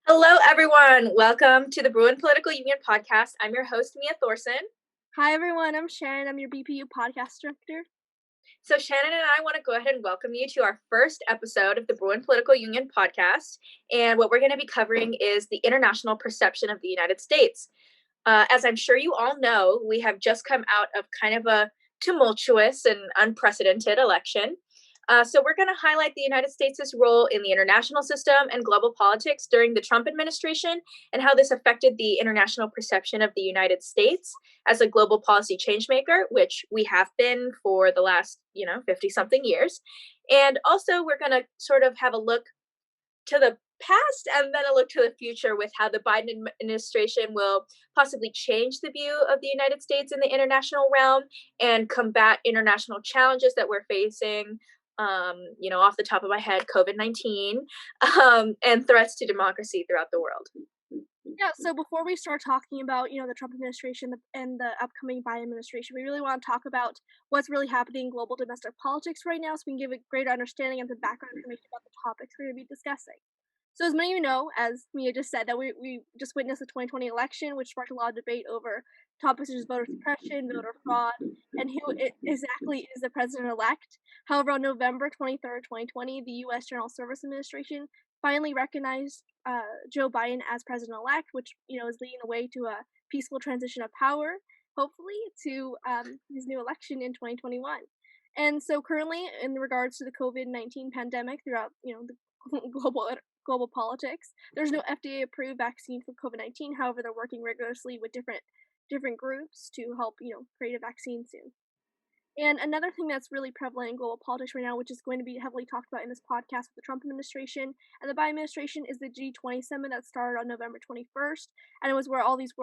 Hello, everyone. Welcome to the Bruin Political Union podcast. I'm your host, Mia Thorsen. Hi, everyone. I'm Shannon. I'm your BPU podcast director. So, Shannon and I want to go ahead and welcome you to our first episode of the Bruin Political Union podcast. And what we're going to be covering is the international perception of the United States. As I'm sure you all know, we have just come out of kind of a tumultuous and unprecedented election. So we're going to highlight the United States' role in the international system and global politics during the Trump administration and how this affected the international perception of the United States as a global policy changemaker, which we have been for the last, 50 something years. And also we're going to sort of have a look to the past and then a look to the future with how the Biden administration will possibly change the view of the United States in the international realm and combat international challenges that we're facing. Off the top of my head, COVID-19, and threats to democracy throughout the world. Yeah, so before we start talking about, the Trump administration and the upcoming Biden administration, we really want to talk about what's really happening in global domestic politics right now so we can give a greater understanding of the background information about the topics we're going to be discussing. So as many of you know, as Mia just said, that we just witnessed the 2020 election, which sparked a lot of debate over topics such as voter suppression, voter fraud, and who exactly is the president-elect. However, on November 23rd, 2020, the U.S. General Service Administration finally recognized Joe Biden as president-elect, which, is leading the way to a peaceful transition of power, hopefully, to his new election in 2021. And so currently, in regards to the COVID-19 pandemic throughout, the global politics, there's no FDA-approved vaccine for COVID-19. However, they're working rigorously with different groups to help, create a vaccine soon. And another thing that's really prevalent in global politics right now, which is going to be heavily talked about in this podcast with the Trump administration and the Biden administration, is the G20 summit that started on November 21st, and it was where all these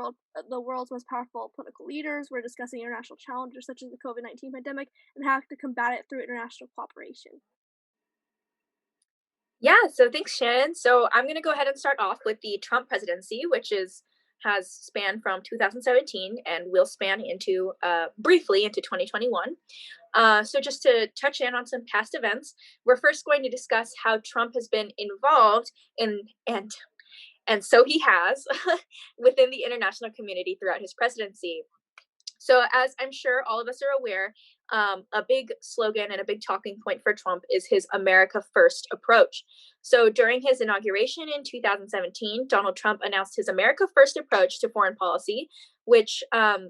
the world's most powerful political leaders were discussing international challenges such as the COVID-19 pandemic and how to combat it through international cooperation. Yeah, so thanks, Shannon. So I'm going to go ahead and start off with the Trump presidency, which has spanned from 2017 and will span into briefly into 2021. So just to touch in on some past events, we're first going to discuss how Trump has been involved in and so he has within the international community throughout his presidency. So, as I'm sure all of us are aware, a big slogan and a big talking point for Trump is his America First approach. So, during his inauguration in 2017, Donald Trump announced his America First approach to foreign policy, which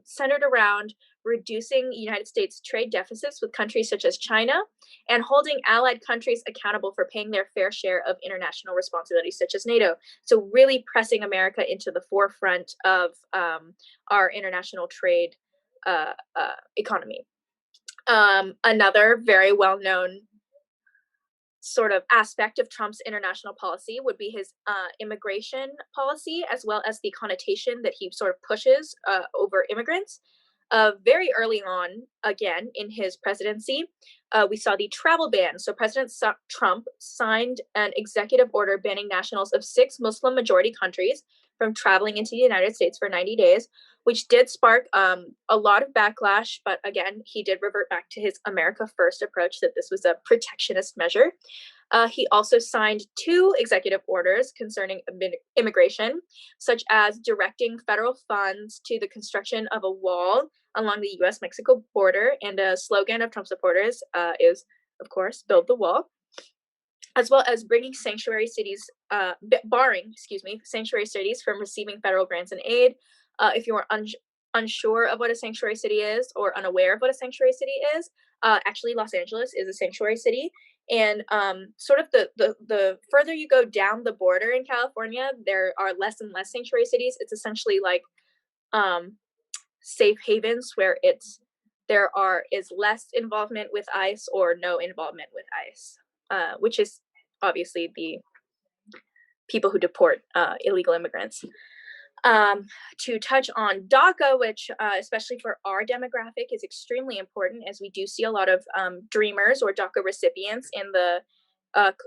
centered around reducing United States trade deficits with countries such as China and holding allied countries accountable for paying their fair share of international responsibilities such as NATO. So, really pressing America into the forefront of our international trade economy. Another very well-known sort of aspect of Trump's international policy would be his immigration policy, as well as the connotation that he sort of pushes over immigrants. Very early on, again, in his presidency, we saw the travel ban. So President Trump signed an executive order banning nationals of 6 Muslim majority countries from traveling into the United States for 90 days, which did spark a lot of backlash. But again, he did revert back to his America First approach that this was a protectionist measure. He also signed 2 executive orders concerning immigration, such as directing federal funds to the construction of a wall along the U.S.-Mexico border. And a slogan of Trump supporters is, of course, build the wall, as well as bringing sanctuary cities, barring sanctuary cities from receiving federal grants and aid. If you are unsure of what a sanctuary city is or unaware of what a sanctuary city is, actually Los Angeles is a sanctuary city. And sort of the further you go down the border in California, there are less and less sanctuary cities. It's essentially like safe havens where there is less involvement with ICE or no involvement with ICE, which is obviously the people who deport illegal immigrants. To touch on DACA, which especially for our demographic is extremely important, as we do see a lot of dreamers or DACA recipients in the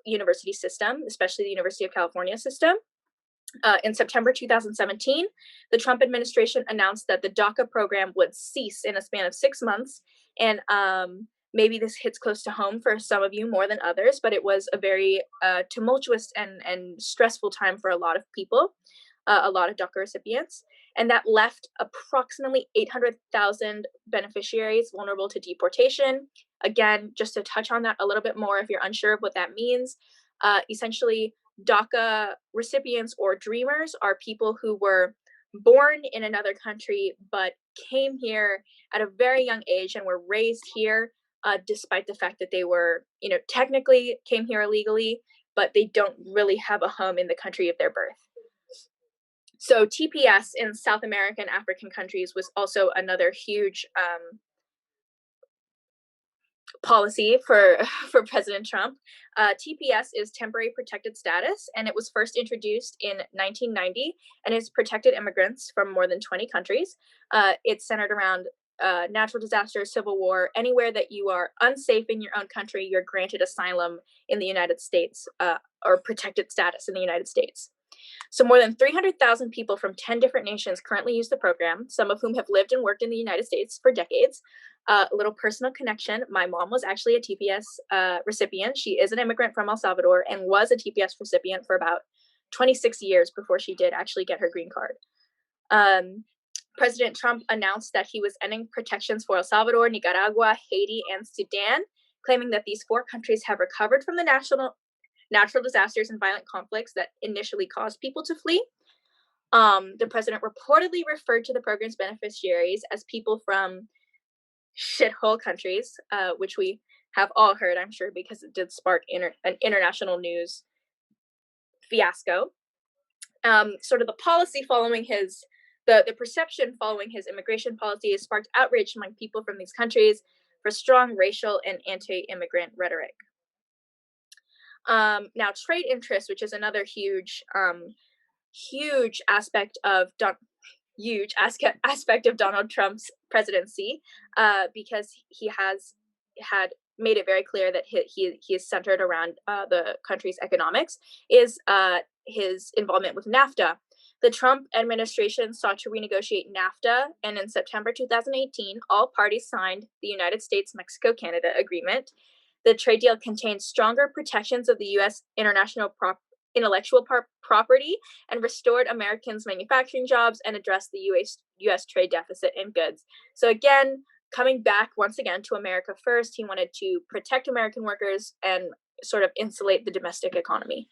university system, especially the University of California system. In September 2017, the Trump administration announced that the DACA program would cease in a span of 6 months, and maybe this hits close to home for some of you more than others, but it was a very tumultuous and stressful time for a lot of people, a lot of DACA recipients. And that left approximately 800,000 beneficiaries vulnerable to deportation. Again, just to touch on that a little bit more, if you're unsure of what that means, essentially, DACA recipients or dreamers are people who were born in another country but came here at a very young age and were raised here, despite the fact that they were, technically came here illegally, but they don't really have a home in the country of their birth. So TPS in South American African countries was also another huge policy for for President Trump. TPS is temporary protected status, and it was first introduced in 1990, and it's protected immigrants from more than 20 countries. It's centered around natural disasters, civil war, anywhere that you are unsafe in your own country, you're granted asylum in the United States, or protected status in the United States. So more than 300,000 people from 10 different nations currently use the program, some of whom have lived and worked in the United States for decades. A little personal connection. My mom was actually a TPS recipient. She is an immigrant from El Salvador and was a TPS recipient for about 26 years before she did actually get her green card. President Trump announced that he was ending protections for El Salvador, Nicaragua, Haiti, and Sudan, claiming that these four countries have recovered from the natural disasters and violent conflicts that initially caused people to flee. The president reportedly referred to the program's beneficiaries as people from shithole countries, which we have all heard, I'm sure, because it did spark an international news fiasco. Sort of the policy following the perception following his immigration policy has sparked outrage among people from these countries for strong racial and anti-immigrant rhetoric. Now, trade interests, which is another huge aspect of aspect of Donald Trump's presidency, because he has had made it very clear that he is centered around the country's economics, is his involvement with NAFTA. The Trump administration sought to renegotiate NAFTA, and in September 2018, all parties signed the United States-Mexico-Canada Agreement. The trade deal contains stronger protections of the U.S. intellectual property and restored Americans' manufacturing jobs and addressed the U.S. trade deficit in goods. So again, coming back once again to America first, he wanted to protect American workers and sort of insulate the domestic economy.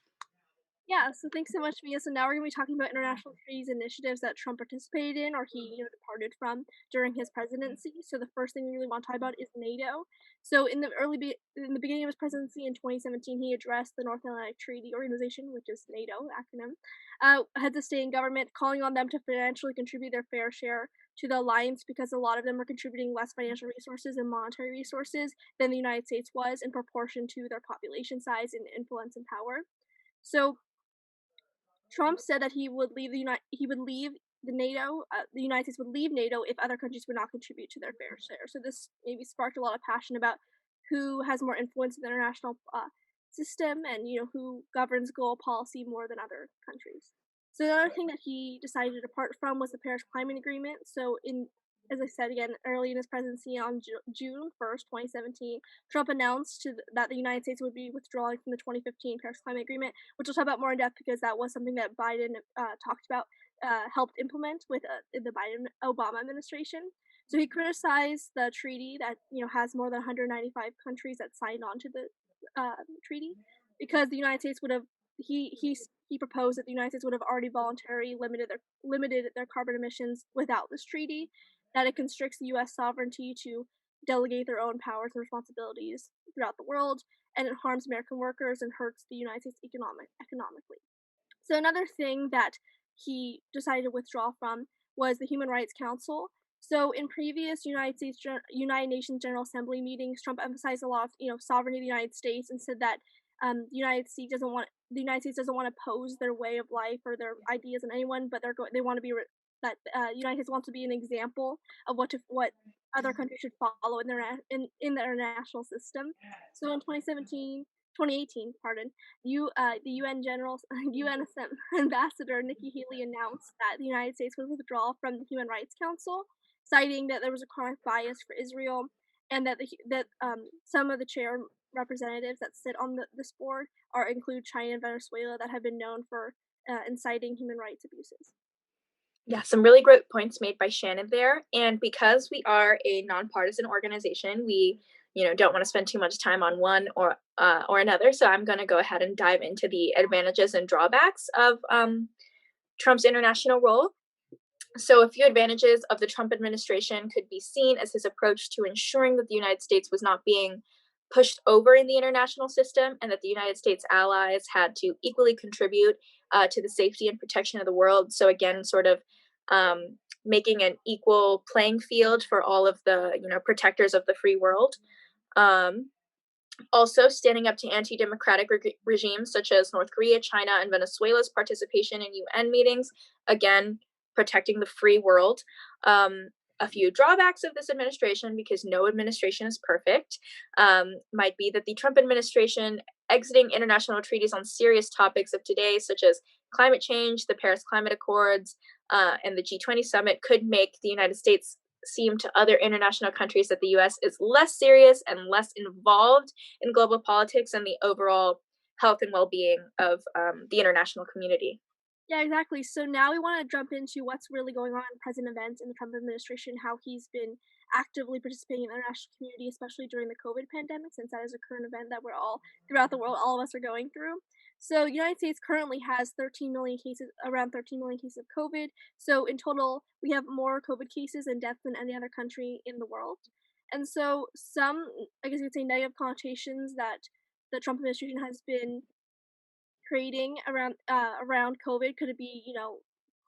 Yeah, so thanks so much, Mia. So now we're going to be talking about international treaties initiatives that Trump participated in or he departed from during his presidency. So the first thing we really want to talk about is NATO. So in the beginning of his presidency in 2017, he addressed the North Atlantic Treaty Organization, which is NATO acronym, heads of state and government, calling on them to financially contribute their fair share to the alliance because a lot of them are contributing less financial resources and monetary resources than the United States was in proportion to their population size and influence and power. So Trump said that he would leave the United States would leave NATO if other countries would not contribute to their fair share. So this maybe sparked a lot of passion about who has more influence in the international system and who governs global policy more than other countries. So another thing that he decided to depart from was the Paris Climate Agreement. So as I said again, early in his presidency on June 1st, 2017, Trump announced that the United States would be withdrawing from the 2015 Paris Climate Agreement, which we'll talk about more in depth because that was something that Biden talked about, helped implement with the Biden-Obama administration. So he criticized the treaty that has more than 195 countries that signed on to the treaty because the United States would have he proposed that the United States would have already voluntarily limited their carbon emissions without this treaty, that it constricts the U.S. sovereignty to delegate their own powers and responsibilities throughout the world, and it harms American workers and hurts the United States economically. So another thing that he decided to withdraw from was the Human Rights Council. So in previous United Nations General Assembly meetings, Trump emphasized a lot of sovereignty of the United States and said that the United States doesn't want to pose their way of life or their ideas on anyone, but they want to be that the United States wants to be an example of what other countries should follow in their international system. So in 2018, the UN Ambassador Nikki Haley announced that the United States would withdraw from the Human Rights Council, citing that there was a chronic bias for Israel and that some of the chair representatives that sit on this board are include China and Venezuela that have been known for inciting human rights abuses. Yeah, some really great points made by Shannon there. And because we are a nonpartisan organization, we, don't want to spend too much time on one or another. So I'm going to go ahead and dive into the advantages and drawbacks of Trump's international role. So, a few advantages of the Trump administration could be seen as his approach to ensuring that the United States was not being pushed over in the international system and that the United States allies had to equally contribute to the safety and protection of the world. So, again, sort of making an equal playing field for all of the, protectors of the free world. Um, Also, standing up to anti democratic regimes such as North Korea, China, and Venezuela's participation in UN meetings, again, protecting the free world. A few drawbacks of this administration, because no administration is perfect, might be that the Trump administration exiting international treaties on serious topics of today, such as climate change, the Paris Climate Accords, and the G20 summit, could make the United States seem to other international countries that the US is less serious and less involved in global politics and the overall health and well-being of the international community. Yeah, exactly. So now we want to jump into what's really going on in present events in the Trump administration, how he's been actively participating in the international community, especially during the COVID pandemic, since that is a current event that we're all throughout the world, all of us are going through. So, the United States currently has 13 million cases, around 13 million cases of COVID. So, in total, we have more COVID cases and deaths than any other country in the world. And so, some, I guess you could say, negative connotations that the Trump administration has been creating around COVID? Could it be,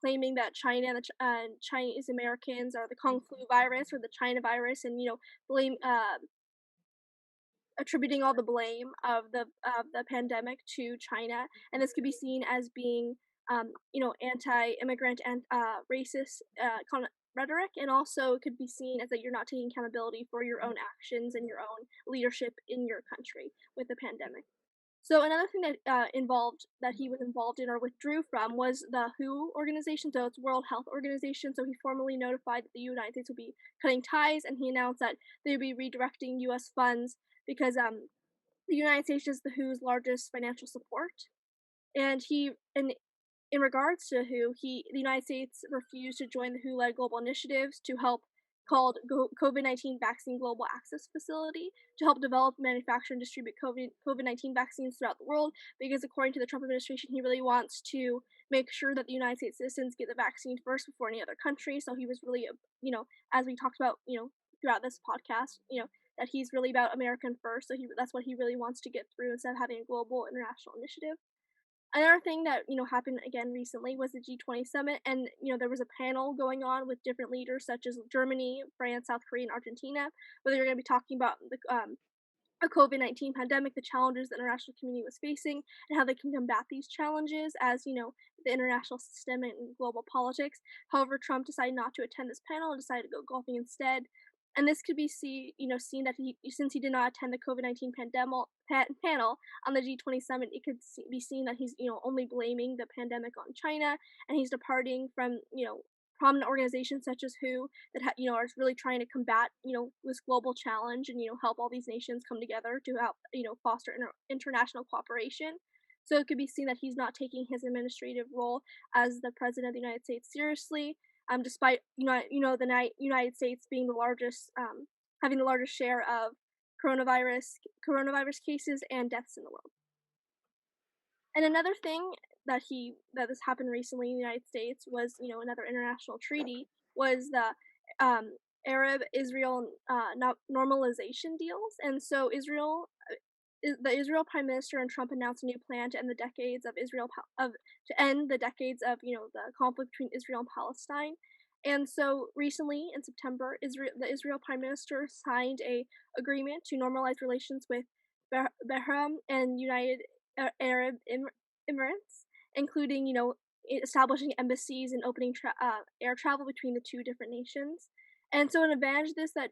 claiming that China and Chinese Americans are the Kung flu virus or the China virus, and blame attributing all the blame of the pandemic to China, and this could be seen as being anti-immigrant and racist rhetoric, and also it could be seen as that you're not taking accountability for your own actions and your own leadership in your country with the pandemic. So another thing that involved that he was involved in or withdrew from was the WHO organization, so it's World Health Organization. So he formally notified that the United States would be cutting ties, and he announced that they would be redirecting U.S. funds because the United States is the WHO's largest financial support, and in regards to WHO, the United States refused to join the WHO-led global initiatives to help called COVID-19 Vaccine Global Access Facility to help develop, manufacture, and distribute COVID-19 vaccines throughout the world because according to the Trump administration, he really wants to make sure that the United States citizens get the vaccine first before any other country. So he was really, as we talked about, throughout this podcast, that he's really about American first. So that's what he really wants to get through instead of having a global international initiative. Another thing that, happened again recently was the G20 summit, and, there was a panel going on with different leaders such as Germany, France, South Korea, and Argentina, where they were going to be talking about a COVID-19 pandemic, the challenges the international community was facing, and how they can combat these challenges as, the international system and global politics. However, Trump decided not to attend this panel and decided to go golfing instead. And this could be seen that since he did not attend the COVID-19 panel on the G20 summit, it could be seen that he's only blaming the pandemic on China, and he's departing from prominent organizations such as WHO that are really trying to combat this global challenge and help all these nations come together to help foster international cooperation. So it could be seen that he's not taking his administrative role as the president of the United States seriously, despite the United States being the largest, having the largest share of coronavirus cases and deaths in the world. And another thing that has happened recently in the United States was another international treaty was the Arab Israel normalization deals, and so the Israel Prime Minister and Trump announced a new plan to end the decades of the conflict between Israel and Palestine. And so recently in September, the Israel Prime Minister signed a agreement to normalize relations with Bahrain and United Arab Emirates, including establishing embassies and opening air travel between the two different nations. And so an advantage of this that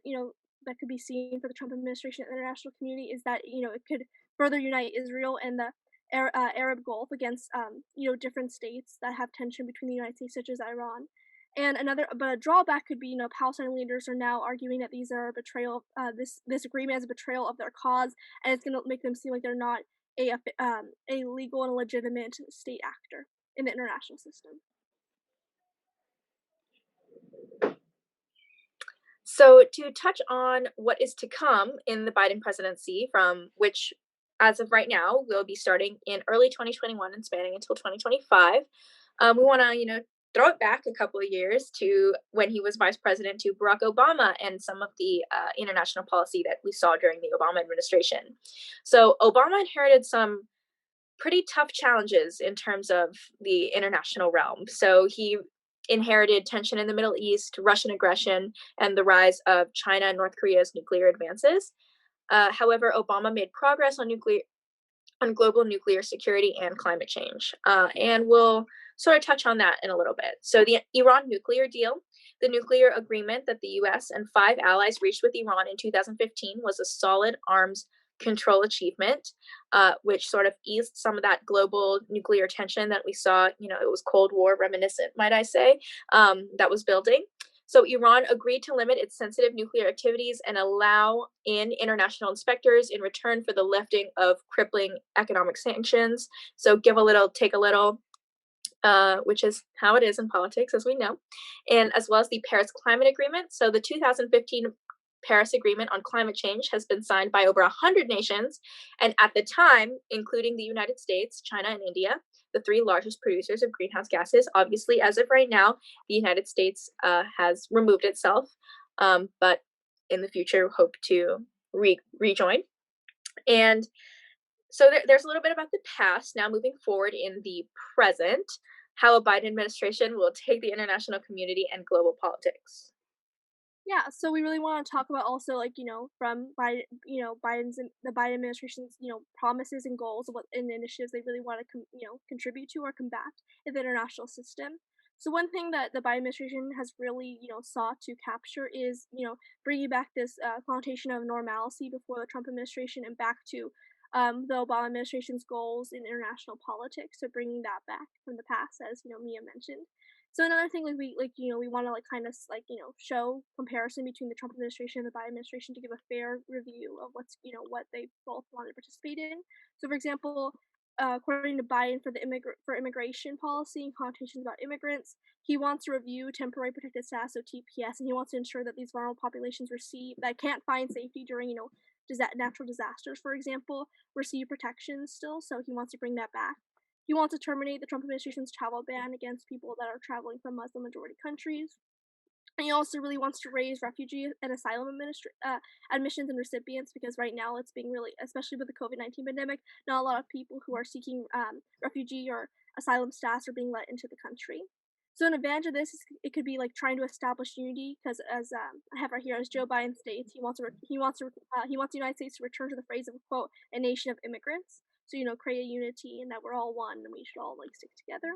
could be seen for the Trump administration and the international community is that it could further unite Israel and the Arab Gulf against different states that have tension between the United States, such as Iran. And but a drawback could be, Palestine leaders are now arguing that these are a betrayal. This agreement is a betrayal of their cause, and it's going to make them seem like they're not a legal and legitimate state actor in the international system. So, to touch on what is to come in the Biden presidency, from which, as of right now, will be starting in early 2021 and spanning until 2025, we want to, throw it back a couple of years to when he was vice president to Barack Obama and some of the international policy that we saw during the Obama administration. So, Obama inherited some pretty tough challenges in terms of the international realm. So he inherited tension in the Middle East, Russian aggression, and the rise of China and North Korea's nuclear advances. However, Obama made progress on global nuclear security and climate change. And we'll sort of touch on that in a little bit. So, the Iran nuclear deal, the nuclear agreement that the US and 5 allies reached with Iran in 2015, was a solid arms control achievement, which sort of eased some of that global nuclear tension that we saw. It was Cold War reminiscent, might I say, that was building. So Iran agreed to limit its sensitive nuclear activities and allow in international inspectors in return for the lifting of crippling economic sanctions. So give a little, take a little, which is how it is in politics, as we know, and as well as the Paris Climate Agreement. So the 2015 Paris Agreement on climate change has been signed by over 100 nations, and at the time, including the United States, China, and India, the three largest producers of greenhouse gases. Obviously, as of right now, the United States has removed itself, but in the future, hope to rejoin. And so there's a little bit about the past. Now, moving forward in the present, how a Biden administration will take the international community and global politics. Yeah, so we really want to talk about also, like, from Biden, the Biden administration's, promises and goals of what and initiatives they really want to, contribute to or combat in the international system. So one thing that the Biden administration has really, sought to capture is, bringing back this connotation of normalcy before the Trump administration and back to the Obama administration's goals in international politics. So bringing that back from the past, as Mia mentioned. So another thing, we want to kind of show comparison between the Trump administration and the Biden administration to give a fair review of what they both want to participate in. So for example, according to Biden for immigration policy and connotations about immigrants, he wants to review temporary protected status, so TPS, and he wants to ensure that these vulnerable populations that can't find safety during natural disasters, for example, receive protections still. So he wants to bring that back. He wants to terminate the Trump administration's travel ban against people that are traveling from Muslim majority countries. And he also really wants to raise refugee and asylum admissions and recipients, because right now it's being really, especially with the COVID-19 pandemic, not a lot of people who are seeking refugee or asylum status are being let into the country. So an advantage of this is it could be like trying to establish unity, because as I have right here, as Joe Biden states, he wants the United States to return to the phrase of quote a nation of immigrants. So create a unity and that we're all one and we should all stick together.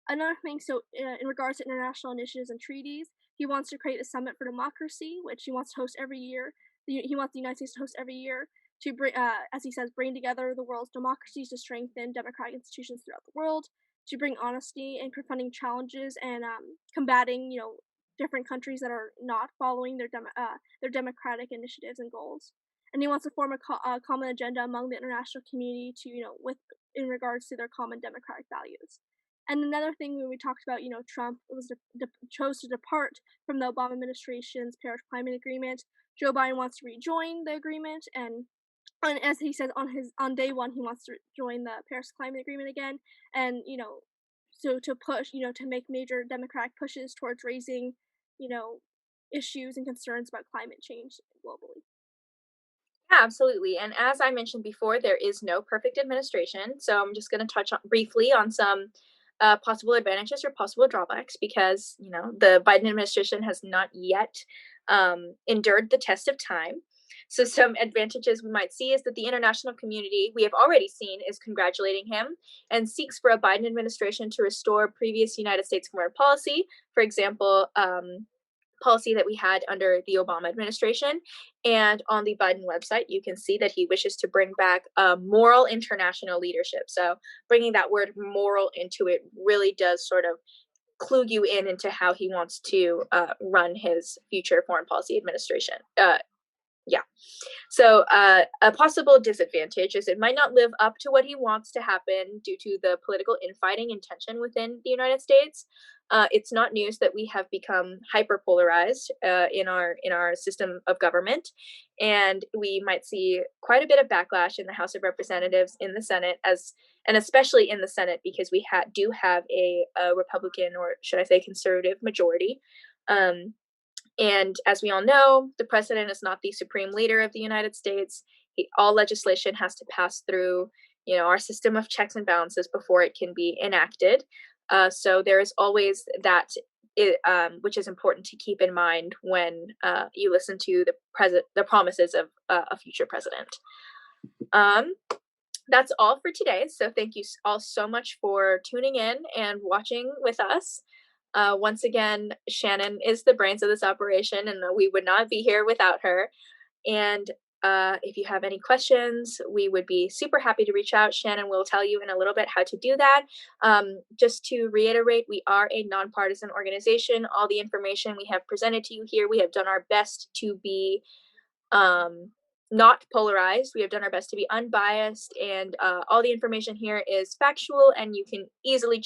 Another thing, so in regards to international initiatives and treaties, he wants to create a summit for democracy, which he wants to host every year. He wants the United States to host every year to bring, as he says, bring together the world's democracies to strengthen democratic institutions throughout the world, to bring honesty and confronting challenges and combating, different countries that are not following their democratic initiatives and goals. And he wants to form a common agenda among the international community to, with in regards to their common democratic values. And another thing when we talked about, Trump chose to depart from the Obama administration's Paris Climate Agreement. Joe Biden wants to rejoin the agreement, and as he says on day one, he wants to join the Paris Climate Agreement again, and so to push, to make major democratic pushes towards raising, you know, issues and concerns about climate change globally. Yeah, absolutely. And as I mentioned before, there is no perfect administration. So I'm just going to touch briefly on some possible advantages or possible drawbacks, because the Biden administration has not yet endured the test of time. So some advantages we might see is that the international community, we have already seen, is congratulating him and seeks for a Biden administration to restore previous United States foreign policy. For example, policy that we had under the Obama administration. And on the Biden website, you can see that he wishes to bring back moral international leadership. So bringing that word moral into it really does sort of clue you in into how he wants to run his future foreign policy administration. Yeah. So a possible disadvantage is it might not live up to what he wants to happen due to the political infighting and tension within the United States. It's not news that we have become hyper polarized in our system of government, and we might see quite a bit of backlash in the House of Representatives, in the Senate, and especially in the Senate because we do have a Republican, or should I say conservative, majority. Um, and as we all know, the president is not the supreme leader of the United States. All legislation has to pass through, our system of checks and balances before it can be enacted. So there is always that, which is important to keep in mind when you listen to the promises of a future president. That's all for today. So thank you all so much for tuning in and watching with us. Once again, Shannon is the brains of this operation, and we would not be here without her. And if you have any questions, we would be super happy to reach out. Shannon will tell you in a little bit how to do that. Just to reiterate, we are a nonpartisan organization. All the information we have presented to you here, we have done our best to be not polarized. We have done our best to be unbiased, and all the information here is factual, and you can easily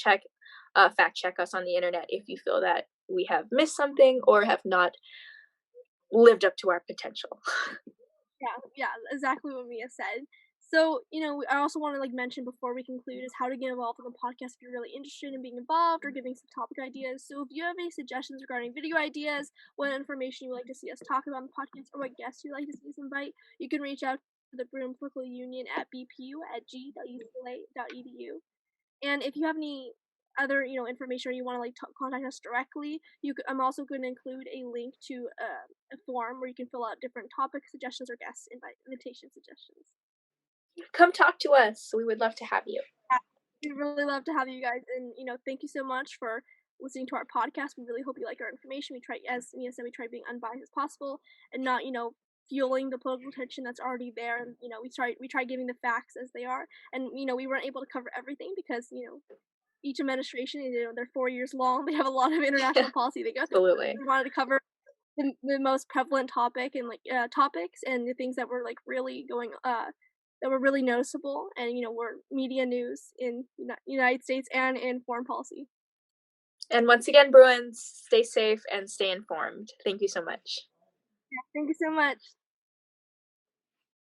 fact check us on the internet if you feel that we have missed something or have not lived up to our potential. Yeah, exactly what Mia said. So, I also want to mention before we conclude is how to get involved in the podcast if you're really interested in being involved or giving some topic ideas. So, if you have any suggestions regarding video ideas, what information you'd like to see us talk about on the podcast, or what guests you'd like to see us invite, you can reach out to the Bruin Political Union at bpu@g.ucla.edu. And if you have any other information, or you want to contact us directly, I'm also going to include a link to a form where you can fill out different topic suggestions or guest invitation suggestions. Come talk to us. We would love to have you. We'd really love to have you guys, and thank you so much for listening to our podcast. We really hope you like our information. We try, as Mia said, we try being unbiased as possible and not fueling the political tension that's already there. And we try giving the facts as they are. And we weren't able to cover everything because each administration, they're 4 years long. They have a lot of international policy they go through. Absolutely. We wanted to cover the most prevalent topics and the things that were really going that were really noticeable, and were media news in United States and in foreign policy. And once again, Bruins, stay safe and stay informed. Thank you so much. Yeah, thank you so much.